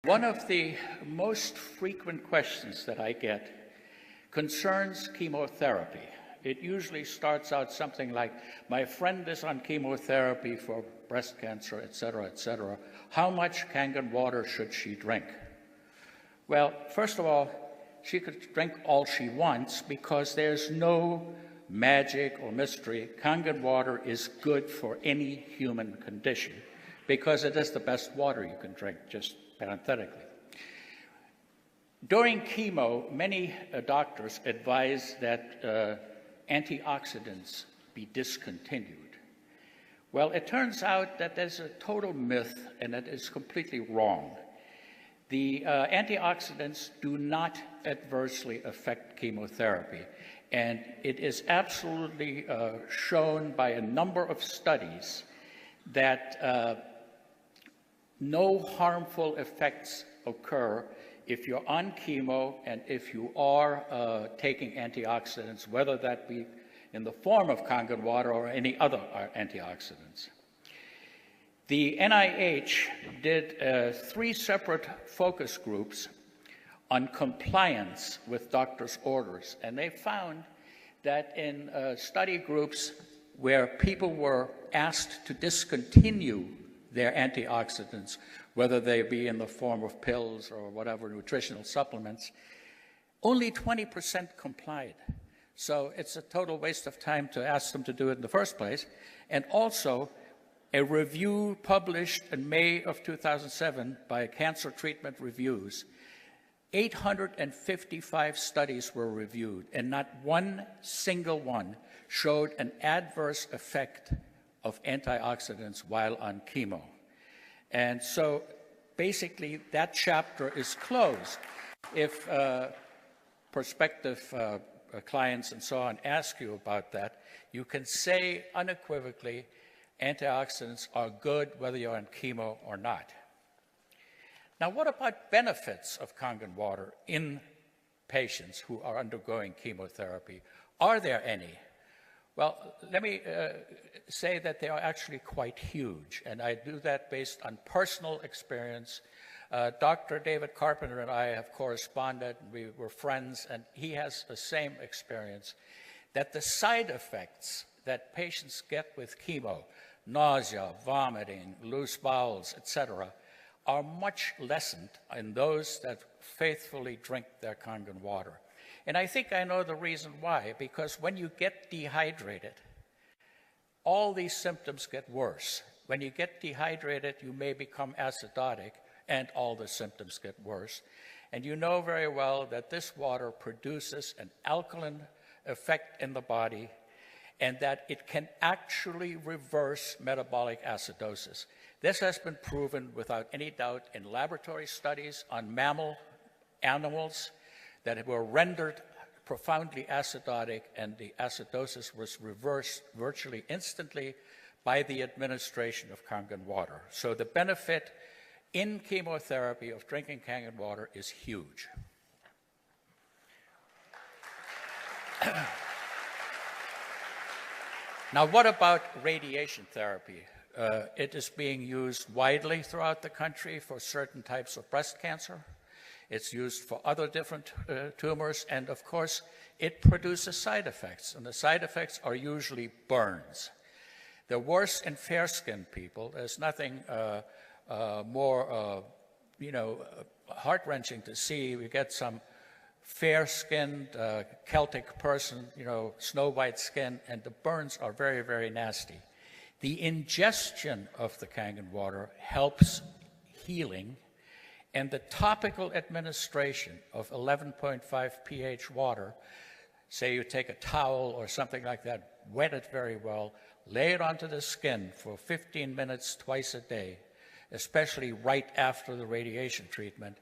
One of the most frequent questions that I get concerns chemotherapy. It usually starts out something like, my friend is on chemotherapy for breast cancer, et cetera, how much Kangen water should she drink? Well, first of all, she could drink all she wants because there's no magic or mystery. Kangen water is good for any human condition because it is the best water you can drink, just parenthetically. During chemo, many doctors advise that antioxidants be discontinued. Well, it turns out that there's a total myth, and that is completely wrong. The antioxidants do not adversely affect chemotherapy, and it is absolutely shown by a number of studies that no harmful effects occur if you're on chemo and if you are taking antioxidants, whether that be in the form of Kangen water or any other antioxidants. The NIH did 3 separate focus groups on compliance with doctors' orders, and they found that in study groups where people were asked to discontinue their antioxidants, whether they be in the form of pills or whatever nutritional supplements, only 20% complied. So it's a total waste of time to ask them to do it in the first place. And also, a review published in May of 2007 by Cancer Treatment Reviews, 855 studies were reviewed, and not one single one showed an adverse effect of antioxidants while on chemo. And so basically that chapter is closed. If prospective clients and so on ask you about that, you can say unequivocally antioxidants are good whether you're on chemo or not. Now, what about benefits of Kangen water in patients who are undergoing chemotherapy? Are there any? Well, let me say that they are actually quite huge, and I do that based on personal experience. Dr. David Carpenter and I have corresponded, we were friends, and he has the same experience, that the side effects that patients get with chemo, nausea, vomiting, loose bowels, etc., are much lessened in those that faithfully drink their Kangen water. And I think I know the reason why, because when you get dehydrated, all these symptoms get worse. When you get dehydrated, you may become acidotic, and all the symptoms get worse. And you know very well that this water produces an alkaline effect in the body, and that it can actually reverse metabolic acidosis. This has been proven without any doubt in laboratory studies on mammal animals that were rendered profoundly acidotic, and the acidosis was reversed virtually instantly by the administration of Kangen water. So the benefit in chemotherapy of drinking Kangen water is huge. Now, what about radiation therapy? It is being used widely throughout the country for certain types of breast cancer. It's used for other different tumors, and of course, it produces side effects, and the side effects are usually burns. They're worse in fair-skinned people. There's nothing more, heart-wrenching to see. We get some fair-skinned Celtic person, snow-white skin, and the burns are very, very nasty. The ingestion of the Kangen water helps healing, and the topical administration of 11.5 pH water, say you take a towel or something like that, wet it very well, lay it onto the skin for 15 minutes twice a day, especially right after the radiation treatment,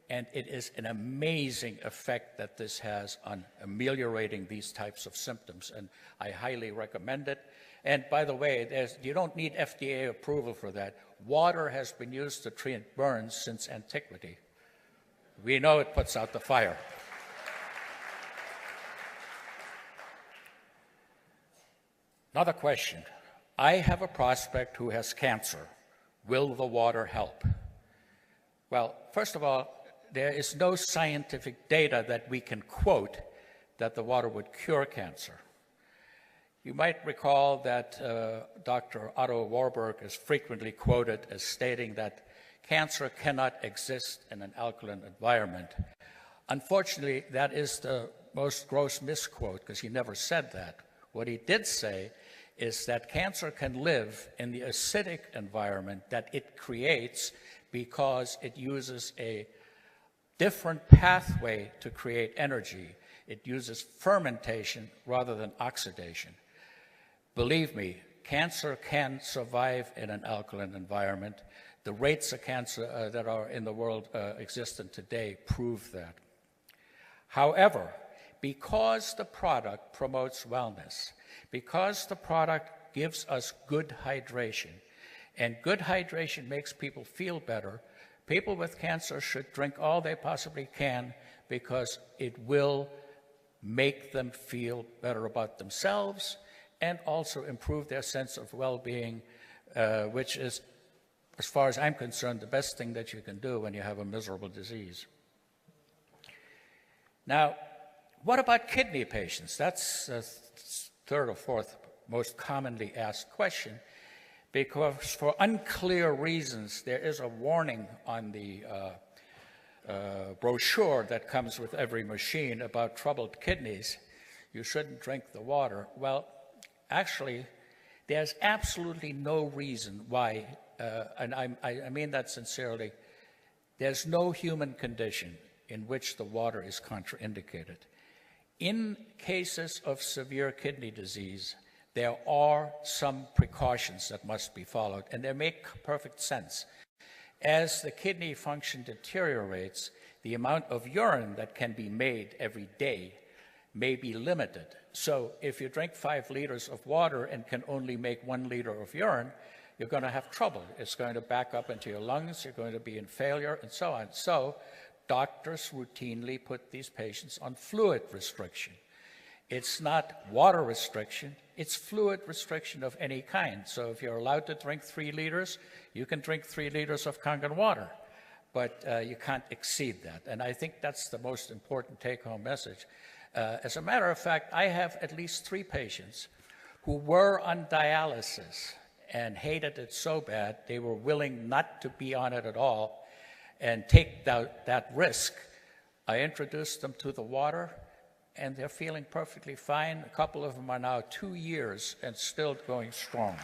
and it is an amazing effect that this has on ameliorating these types of symptoms, and I highly recommend it. And by the way, you don't need FDA approval for that. Water has been used to treat burns since antiquity. We know it puts out the fire. Another question. I have a prospect who has cancer. Will the water help? Well, first of all, there is no scientific data that we can quote that the water would cure cancer. You might recall that Dr. Otto Warburg is frequently quoted as stating that cancer cannot exist in an alkaline environment. Unfortunately, that is the most gross misquote, because he never said that. What he did say is that cancer can live in the acidic environment that it creates because it uses a different pathway to create energy. It uses fermentation rather than oxidation. Believe me, cancer can survive in an alkaline environment. The rates of cancer that are in the world existent today prove that. However, because the product promotes wellness, because the product gives us good hydration, and good hydration makes people feel better, people with cancer should drink all they possibly can, because it will make them feel better about themselves and also improve their sense of well-being, which is, as far as I'm concerned, the best thing that you can do when you have a miserable disease. Now, what about kidney patients? That's the third or fourth most commonly asked question, because for unclear reasons, there is a warning on the brochure that comes with every machine about troubled kidneys. You shouldn't drink the water. Well, actually, there's absolutely no reason why, and I mean that sincerely, there's no human condition in which the water is contraindicated. In cases of severe kidney disease, there are some precautions that must be followed, and they make perfect sense. As the kidney function deteriorates, the amount of urine that can be made every day may be limited. So if you drink 5 liters of water and can only make 1 liter of urine, you're going to have trouble. It's going to back up into your lungs, you're going to be in failure, and so on. So doctors routinely put these patients on fluid restriction. It's not water restriction, it's fluid restriction of any kind. So if you're allowed to drink 3 liters, you can drink 3 liters of Kangen water, but you can't exceed that. And I think that's the most important take-home message. As a matter of fact, I have at least 3 patients who were on dialysis and hated it so bad they were willing not to be on it at all and take that risk. I introduced them to the water, and they're feeling perfectly fine. A couple of them are now 2 years and still going strong.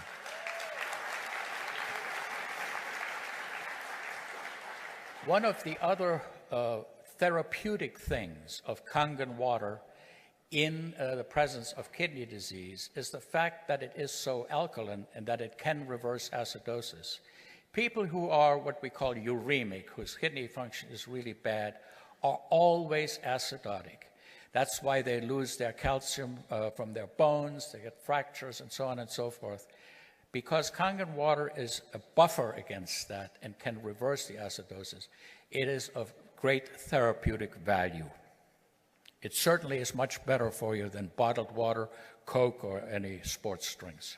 One of the other therapeutic things of Kangen water in the presence of kidney disease is the fact that it is so alkaline and that it can reverse acidosis. People who are what we call uremic, whose kidney function is really bad, are always acidotic. That's why they lose their calcium from their bones, they get fractures, and so on and so forth. Because Kangen water is a buffer against that and can reverse the acidosis, it is of great therapeutic value. It certainly is much better for you than bottled water, Coke, or any sports drinks.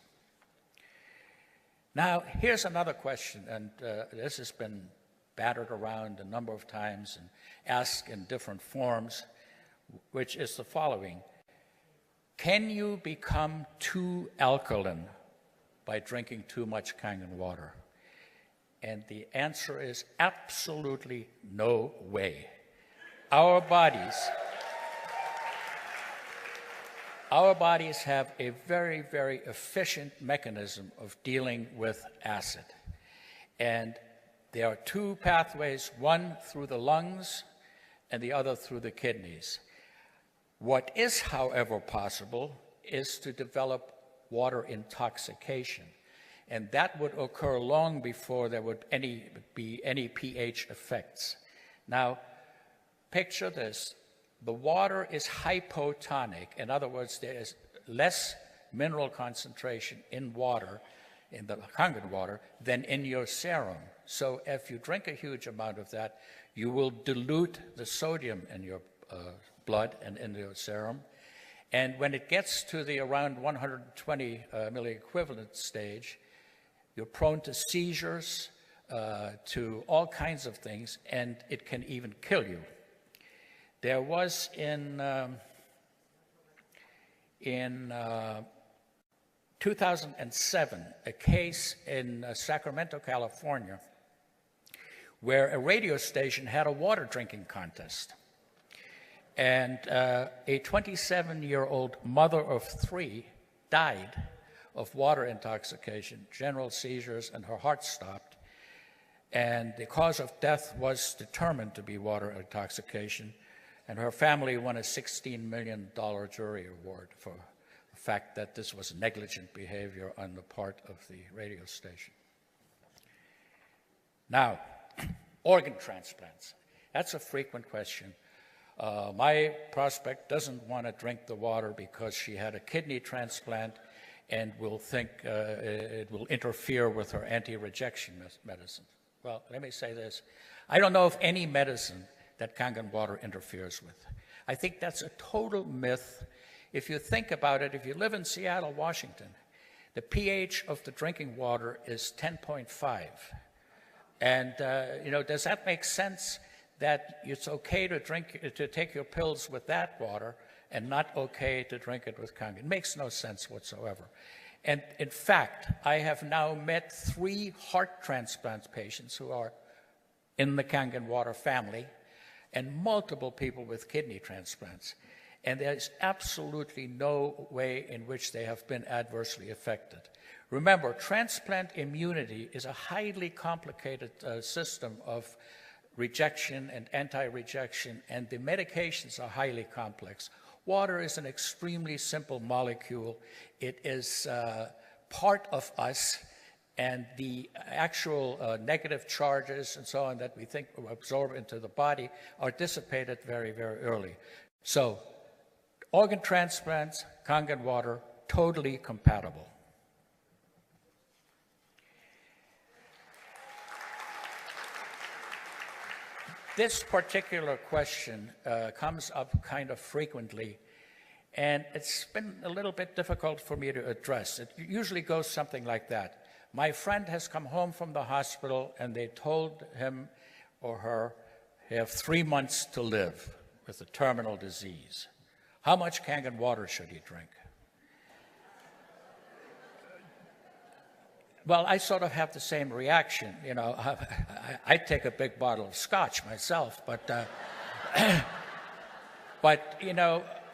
Now, here's another question, and this has been battered around a number of times and asked in different forms, which is the following. Can you become too alkaline by drinking too much Kangen water? And the answer is absolutely no way. Our bodies have a very, very efficient mechanism of dealing with acid. And there are 2 pathways, one through the lungs and the other through the kidneys. What is, however, possible is to develop water intoxication. And that would occur long before there would be any pH effects. Now, picture this. The water is hypotonic. In other words, there is less mineral concentration in water, in the Kangen water, than in your serum. So if you drink a huge amount of that, you will dilute the sodium in your blood and in your serum. And when it gets to the around 120 milliequivalent stage, you're prone to seizures, to all kinds of things, and it can even kill you. There was in 2007 a case in Sacramento, California, where a radio station had a water drinking contest. And a 27-year-old mother of 3 died of water intoxication, general seizures, and her heart stopped. And the cause of death was determined to be water intoxication. And her family won a $16 million jury award for the fact that this was negligent behavior on the part of the radio station. Now, organ transplants. That's a frequent question. My prospect doesn't want to drink the water because she had a kidney transplant and will think it will interfere with her anti-rejection medicine. Well, let me say this. I don't know of any medicine that Kangen water interferes with. I think that's a total myth. If you think about it, if you live in Seattle, Washington, the pH of the drinking water is 10.5. And, does that make sense that it's okay to take your pills with that water and not okay to drink it with Kangen? It makes no sense whatsoever. And in fact, I have now met 3 heart transplant patients who are in the Kangen water family and multiple people with kidney transplants. And there's absolutely no way in which they have been adversely affected. Remember, transplant immunity is a highly complicated system of rejection and anti-rejection, and the medications are highly complex. Water is an extremely simple molecule. It is part of us, and the actual negative charges and so on that we think absorb into the body are dissipated very, very early. So, organ transplants, Kangen water, totally compatible. This particular question comes up kind of frequently, and it's been a little bit difficult for me to address. It usually goes something like that. My friend has come home from the hospital, and they told him or her they have 3 months to live with a terminal disease. How much Kangen water should he drink? Well, I sort of have the same reaction. I take a big bottle of scotch myself, but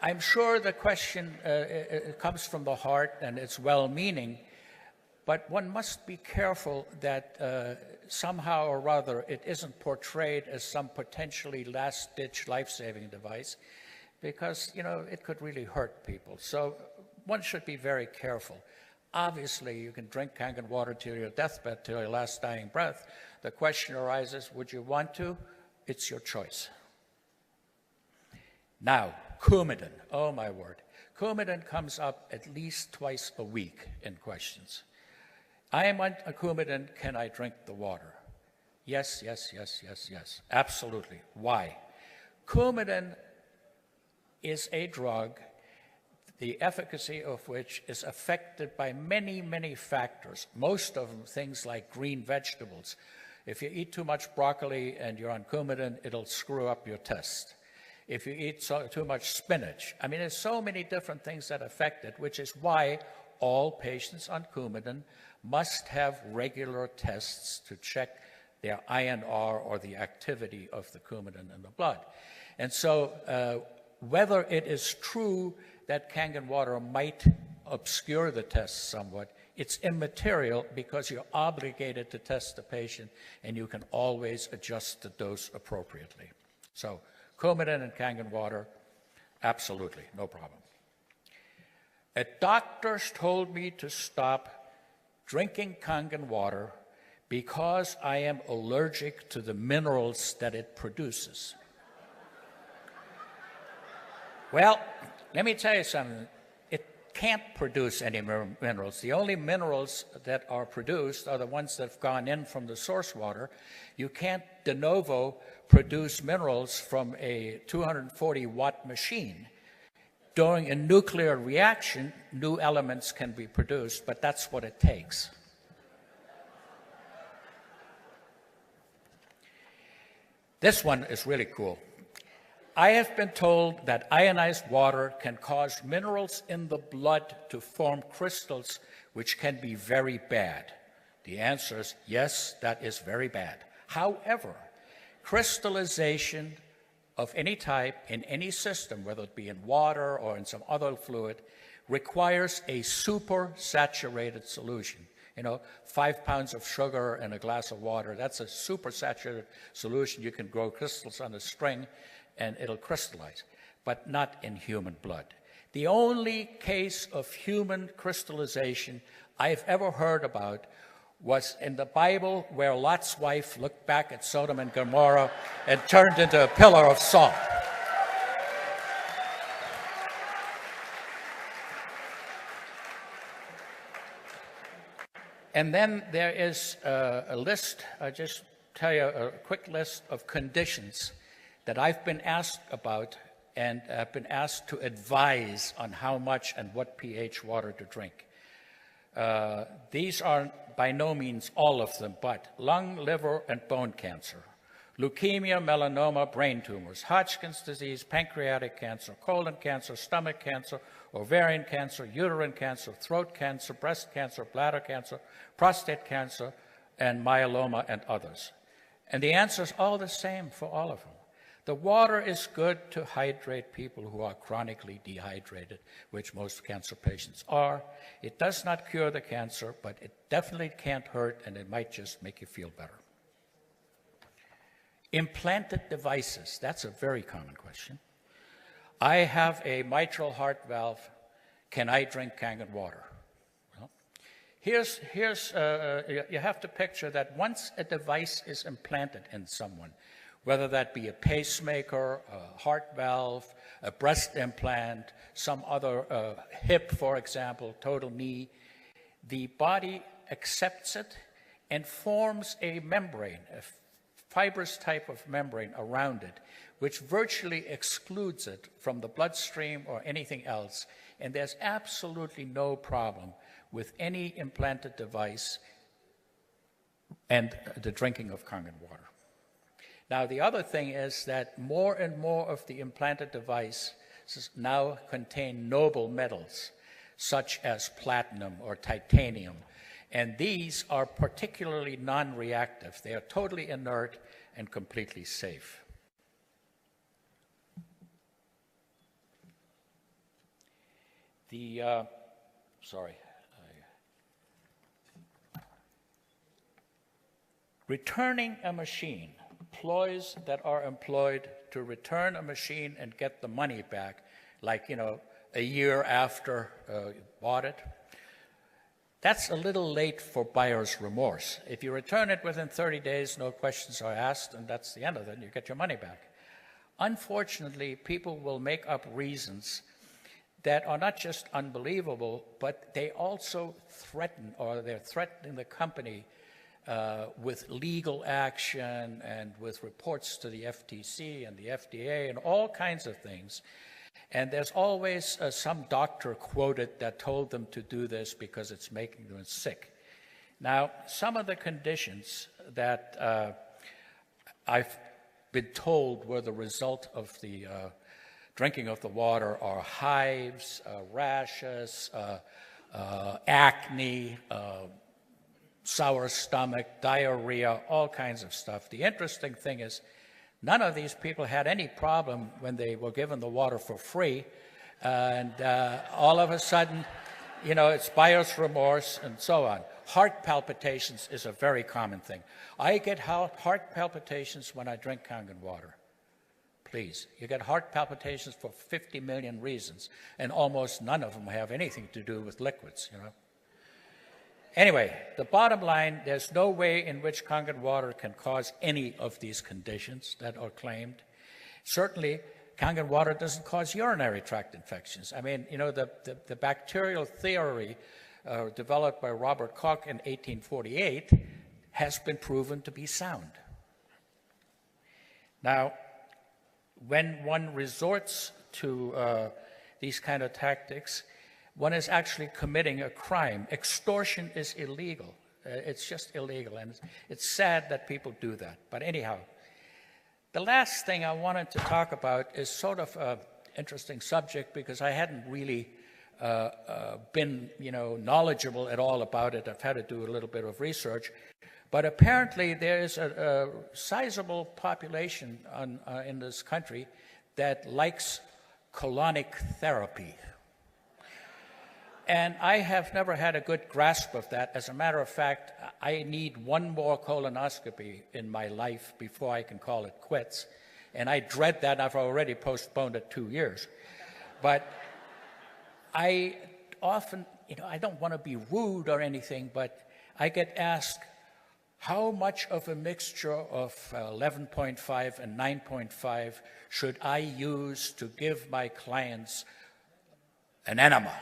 I'm sure the question it comes from the heart and it's well-meaning, but one must be careful that somehow or other it isn't portrayed as some potentially last-ditch life-saving device, because it could really hurt people. So one should be very careful. Obviously, you can drink Kangen water till your deathbed, till your last dying breath. The question arises, would you want to? It's your choice. Now, Coumadin. Oh, my word. Coumadin comes up at least twice a week in questions. I am on a Coumadin. Can I drink the water? Yes, yes, yes, yes, yes. Absolutely. Why? Coumadin is a drug the efficacy of which is affected by many, many factors, most of them things like green vegetables. If you eat too much broccoli and you're on Coumadin, it'll screw up your test. If you eat too much spinach, I mean, there's so many different things that affect it, which is why all patients on Coumadin must have regular tests to check their INR or the activity of the Coumadin in the blood. And so whether it is true that Kangen water might obscure the test somewhat, it's immaterial because you're obligated to test the patient and you can always adjust the dose appropriately. So Coumadin and Kangen water, absolutely, no problem. A doctor told me to stop drinking Kangen water because I am allergic to the minerals that it produces. Well, let me tell you something. It can't produce any minerals. The only minerals that are produced are the ones that have gone in from the source water. You can't de novo produce minerals from a 240-watt machine. During a nuclear reaction, new elements can be produced, but that's what it takes. This one is really cool. I have been told that ionized water can cause minerals in the blood to form crystals, which can be very bad. The answer is yes, that is very bad. However, crystallization of any type in any system, whether it be in water or in some other fluid, requires a supersaturated solution. 5 pounds of sugar in a glass of water, that's a supersaturated solution. You can grow crystals on a string and it'll crystallize, but not in human blood. The only case of human crystallization I've ever heard about was in the Bible, where Lot's wife looked back at Sodom and Gomorrah and turned into a pillar of salt. And then there is a list, I'll just tell you a quick list of conditions that I've been asked about and have been asked to advise on how much and what pH water to drink. These are by no means all of them, but lung, liver, and bone cancer, leukemia, melanoma, brain tumors, Hodgkin's disease, pancreatic cancer, colon cancer, stomach cancer, ovarian cancer, uterine cancer, throat cancer, breast cancer, bladder cancer, prostate cancer, and myeloma, and others. And the answer is all the same for all of them. The water is good to hydrate people who are chronically dehydrated, which most cancer patients are. It does not cure the cancer, but it definitely can't hurt, and it might just make you feel better. Implanted devices, that's a very common question. I have a mitral heart valve. Can I drink Kangen water? Well, you have to picture that once a device is implanted in someone, whether that be a pacemaker, a heart valve, a breast implant, some other hip, for example, total knee, the body accepts it and forms a membrane, a fibrous type of membrane around it, which virtually excludes it from the bloodstream or anything else. And there's absolutely no problem with any implanted device and the drinking of Kangen water. Now, the other thing is that more and more of the implanted devices now contain noble metals, such as platinum or titanium. And these are particularly non-reactive. They are totally inert and completely safe. Returning a machine, ploys that are employed to return a machine and get the money back, like, a year after you bought it, that's a little late for buyer's remorse. If you return it within 30 days, no questions are asked, and that's the end of it, and you get your money back. Unfortunately, people will make up reasons that are not just unbelievable, but they also threaten, or they're threatening the company with legal action and with reports to the FTC and the FDA and all kinds of things. And there's always some doctor quoted that told them to do this because it's making them sick. Now, some of the conditions that I've been told were the result of the drinking of the water are hives, rashes, acne, sour stomach, diarrhea, all kinds of stuff. The interesting thing is none of these people had any problem when they were given the water for free, and all of a sudden, it's buyer's remorse and so on. Heart palpitations is a very common thing. I get heart palpitations when I drink Kangen water. Please, you get heart palpitations for 50 million reasons, and almost none of them have anything to do with liquids, Anyway, the bottom line, there's no way in which Kangen water can cause any of these conditions that are claimed. Certainly, Kangen water doesn't cause urinary tract infections. I mean, the bacterial theory developed by Robert Koch in 1848 has been proven to be sound. Now, when one resorts to these kind of tactics, one is actually committing a crime. Extortion is illegal. It's just illegal, and it's sad that people do that. But anyhow, The last thing I wanted to talk about is sort of an interesting subject because I hadn't really been, knowledgeable at all about it. I've had to do a little bit of research. But apparently there is a sizable population in this country that likes colonic therapy. And I have never had a good grasp of that. As a matter of fact, I need one more colonoscopy in my life before I can call it quits. And I dread that. I've already postponed it 2 years. But I often, I don't want to be rude or anything, but I get asked, how much of a mixture of 11.5 and 9.5 should I use to give my clients an enema?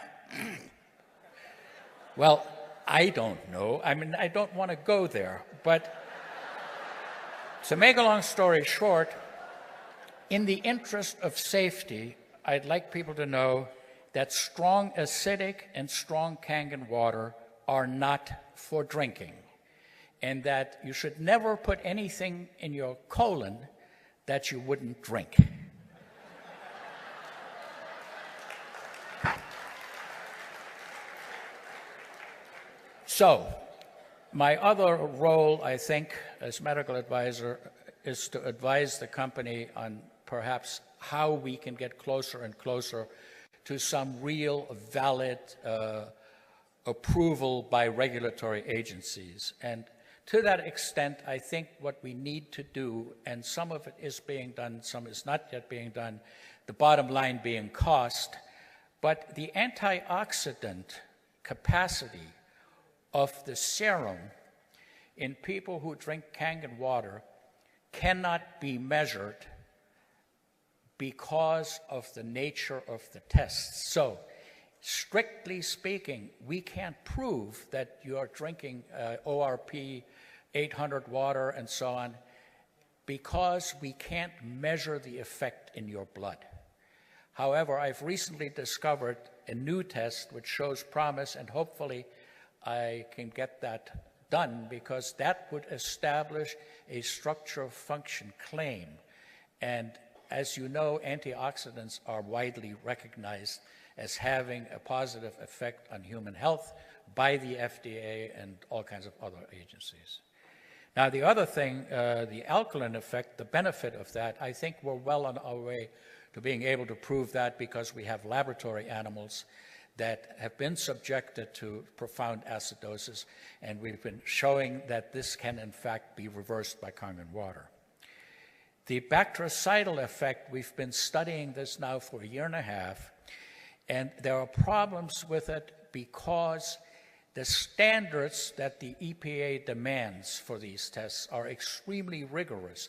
Well, I don't know. I mean, I don't want to go there. But to make a long story short, in the interest of safety, I'd like people to know that strong acidic and strong Kangen water are not for drinking, and that you should never put anything in your colon that you wouldn't drink. So, my other role, I think, as medical advisor, is to advise the company on perhaps how we can get closer and closer to some real valid approval by regulatory agencies. And to that extent, I think what we need to do, and some of it is being done, some is not yet being done, the bottom line being cost, but the antioxidant capacity of the serum in people who drink Kangen water cannot be measured because of the nature of the tests. So, strictly speaking, we can't prove that you're drinking ORP 800 water and so on because we can't measure the effect in your blood. However, I've recently discovered a new test which shows promise, and hopefully I can get that done because that would establish a structure function claim. And as you know, antioxidants are widely recognized as having a positive effect on human health by the FDA and all kinds of other agencies. Now, the other thing, the alkaline effect, the benefit of that, I think we're well on our way to being able to prove that because we have laboratory animals that have been subjected to profound acidosis, and we've been showing that this can, in fact, be reversed by Kangen water. The bactericidal effect, we've been studying this now for 1.5 years, and there are problems with it because the standards that the EPA demands for these tests are extremely rigorous.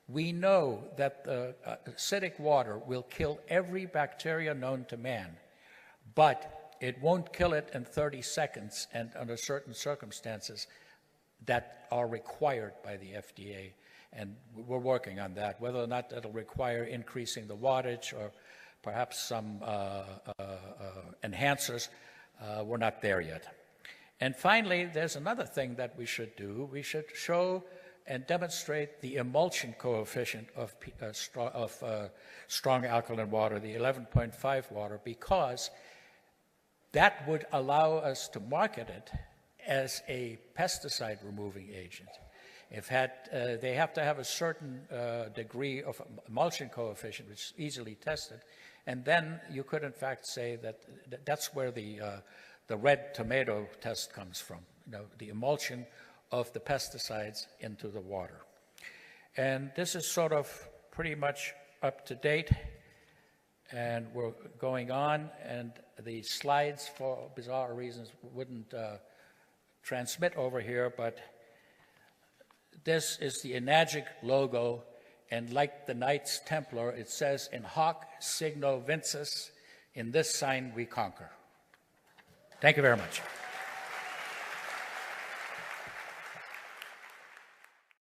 We know that the acidic water will kill every bacteria known to man, but it won't kill it in 30 seconds and under certain circumstances that are required by the FDA. And we're working on that, whether or not that'll require increasing the wattage or perhaps some enhancers. We're not there yet. And finally, there's another thing that we should do. We should show and demonstrate the emulsion coefficient of strong alkaline water, the 11.5 water, because that would allow us to market it as a pesticide removing agent. They have to have a certain degree of emulsion coefficient, which is easily tested, and then you could in fact say that that's where the red tomato test comes from, the emulsion of the pesticides into the water. And this is sort of pretty much up to date, and we're going on, and the slides, for bizarre reasons, wouldn't transmit over here, but this is the Enagic logo, and like the Knights Templar, it says, in hoc signo vinces, in this sign we conquer. Thank you very much.